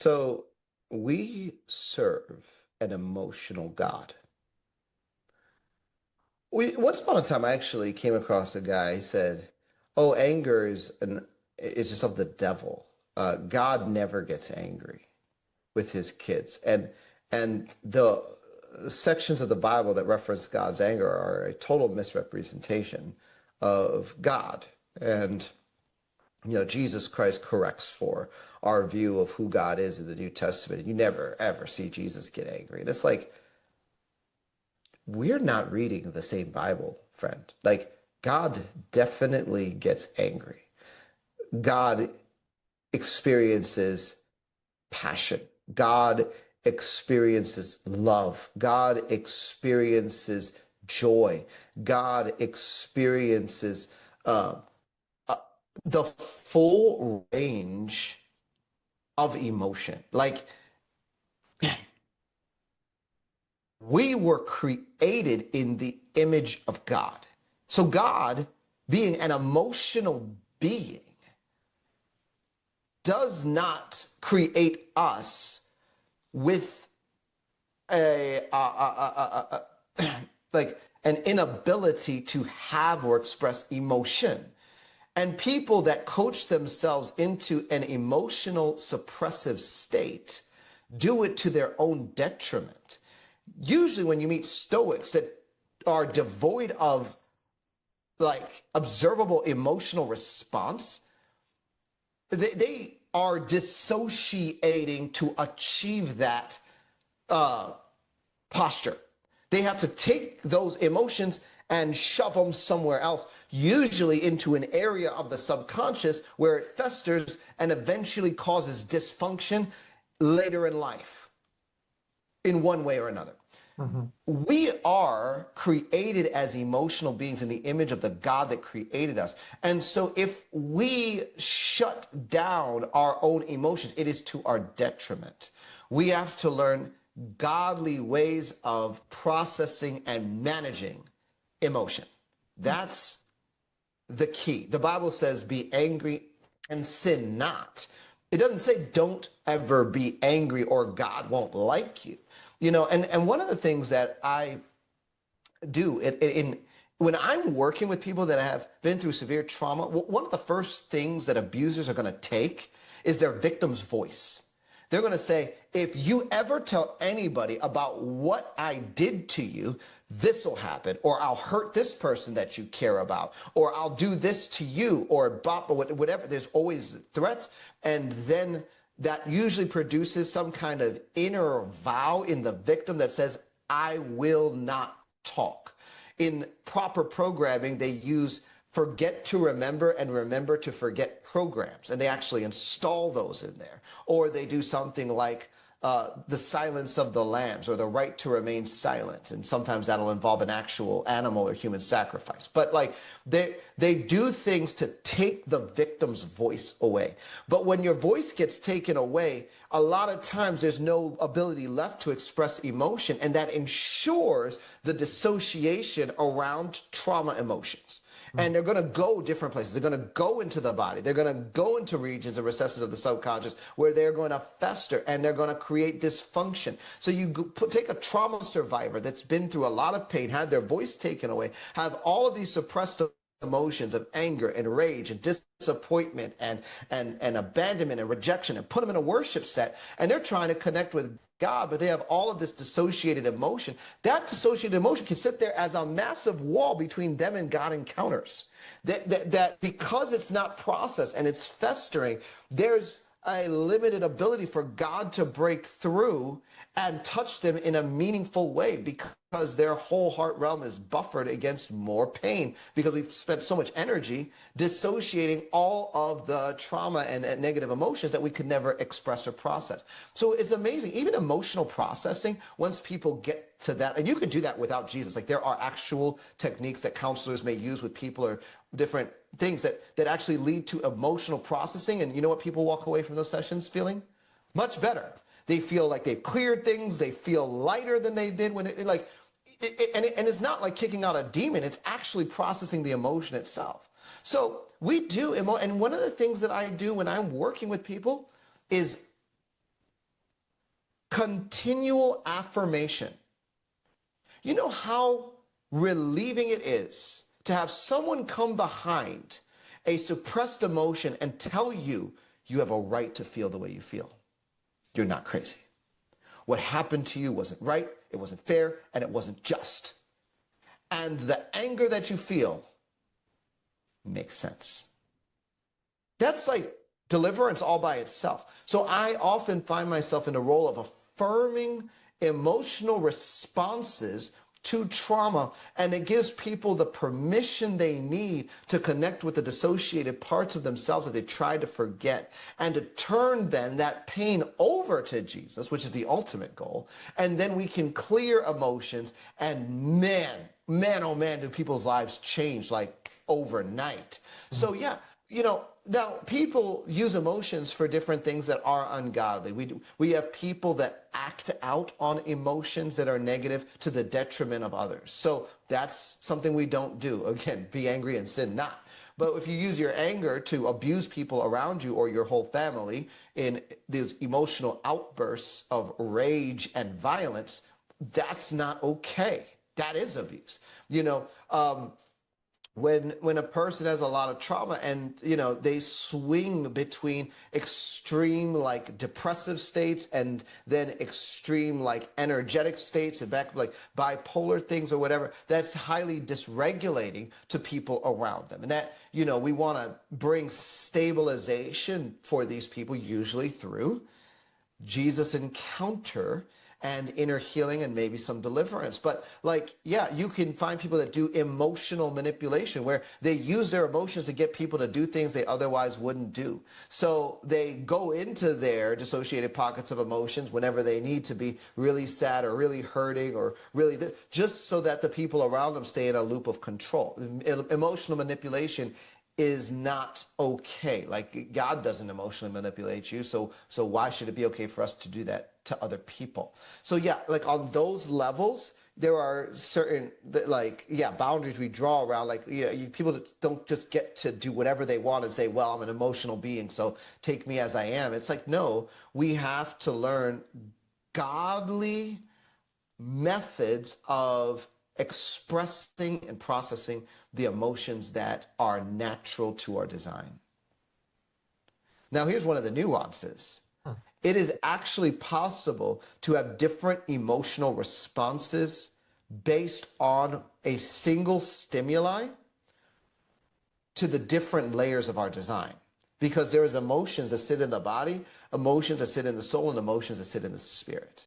So we serve an emotional God. Once upon a time, I actually came across a guy. He said, "Oh, anger is just of the devil. God never gets angry with his kids." And the sections of the Bible that reference God's anger are a total misrepresentation of God. And Jesus Christ corrects for our view of who God is in the New Testament. You never ever see Jesus get angry. And it's like, we're not reading the same Bible, friend. Like, God definitely gets angry. God experiences passion. God experiences love. God experiences joy. God experiences uh, uh, the full range of emotion. Like, we were created in the image of God. So God, being an emotional being, does not create us with like an inability to have or express emotion. And people that coach themselves into an emotional suppressive state do it to their own detriment. Usually when you meet Stoics that are devoid of like observable emotional response, they are dissociating to achieve that uh, posture. They have to take those emotions and shove them somewhere else, usually into an area of the subconscious where it festers and eventually causes dysfunction later in life in one way or another. Mhm. We are created as emotional beings in the image of the God that created us. And so if we shut down our own emotions, it is to our detriment. We have to learn godly ways of processing and managing emotion. That's the key. The Bible says, be angry and sin not. It doesn't say don't ever be angry or God won't like you. And one of the things that I do when I'm working with people that have been through severe trauma, one of the first things that abusers are going to take is their victim's voice. They're going to say, if you ever tell anybody about what I did to you, this will happen, or I'll hurt this person that you care about, or I'll do this to you, or whatever. There's always threats. And then that usually produces some kind of inner vow in the victim that says, I will not talk. In proper programming, they use forget to remember and remember to forget programs, and they actually install those in there. Or they do something like the silence of the lambs, or the right to remain silent, and sometimes that'll involve an actual animal or human sacrifice. But like they do things to take the victim's voice away. But when your voice gets taken away, a lot of times there's no ability left to express emotion, and that ensures the dissociation around trauma emotions. And they're going to go different places. They're going to go into the body. They're going to go into regions and recesses of the subconscious where they're going to fester, and they're going to create dysfunction. So you take a trauma survivor that's been through a lot of pain, had their voice taken away, have all of these suppressed emotions of anger and rage and disappointment and abandonment and rejection, and put them in a worship set, and they're trying to connect with God, but they have all of this dissociated emotion. That dissociated emotion can sit there as a massive wall between them and God encounters. That because it's not processed and it's festering, there's a limited ability for God to break through and touch them in a meaningful way, because their whole heart realm is buffered against more pain, because we've spent so much energy dissociating all of the trauma and negative emotions that we could never express or process. So it's amazing. Even emotional processing, once people get to that, and you can do that without Jesus. Like, there are actual techniques that counselors may use with people, or different things that actually lead to emotional processing. And you know what people walk away from those sessions feeling? Much better. They feel like they've cleared things. They feel lighter than they did when and it's not like kicking out a demon. It's actually processing the emotion itself. So we do, and one of the things that I do when I'm working with people is continual affirmation. You know how relieving it is to have someone come behind a suppressed emotion and tell you you have a right to feel the way you feel. You're not crazy. What happened to you wasn't right, it wasn't fair, and it wasn't just. And the anger that you feel makes sense. That's like deliverance all by itself. So I often find myself in the role of affirming emotional responses to trauma, and it gives people the permission they need to connect with the dissociated parts of themselves that they try to forget, and to turn then that pain over to Jesus, which is the ultimate goal. And then we can clear emotions, and man, oh man, do people's lives change like overnight. So yeah, you know, now people use emotions for different things that are ungodly. We have people that act out on emotions that are negative to the detriment of others. So that's something we don't do. Again, be angry and sin not. But if you use your anger to abuse people around you or your whole family in these emotional outbursts of rage and violence, that's not okay. That is abuse. You know, when a person has a lot of trauma and, you know, they swing between extreme like depressive states and then extreme like energetic states and back like bipolar things or whatever, that's highly dysregulating to people around them. And that, you know, we want to bring stabilization for these people, usually through Jesus encounter and inner healing and maybe some deliverance. But like, yeah, you can find people that do emotional manipulation where they use their emotions to get people to do things they otherwise wouldn't do. So they go into their dissociated pockets of emotions whenever they need to be really sad or really hurting or really just so that the people around them stay in a loop of control. Emotional manipulation is not okay. Like, God doesn't emotionally manipulate you, so why should it be okay for us to do that to other people? So yeah, like on those levels, there are certain like, yeah, boundaries we draw around. Like, you know, people don't just get to do whatever they want and say, well, I'm an emotional being, so take me as I am. It's like, no, we have to learn godly methods of expressing and processing the emotions that are natural to our design. Now, here's one of the nuances. It is actually possible to have different emotional responses based on a single stimuli to the different layers of our design. Because there is emotions that sit in the body, emotions that sit in the soul, and emotions that sit in the spirit.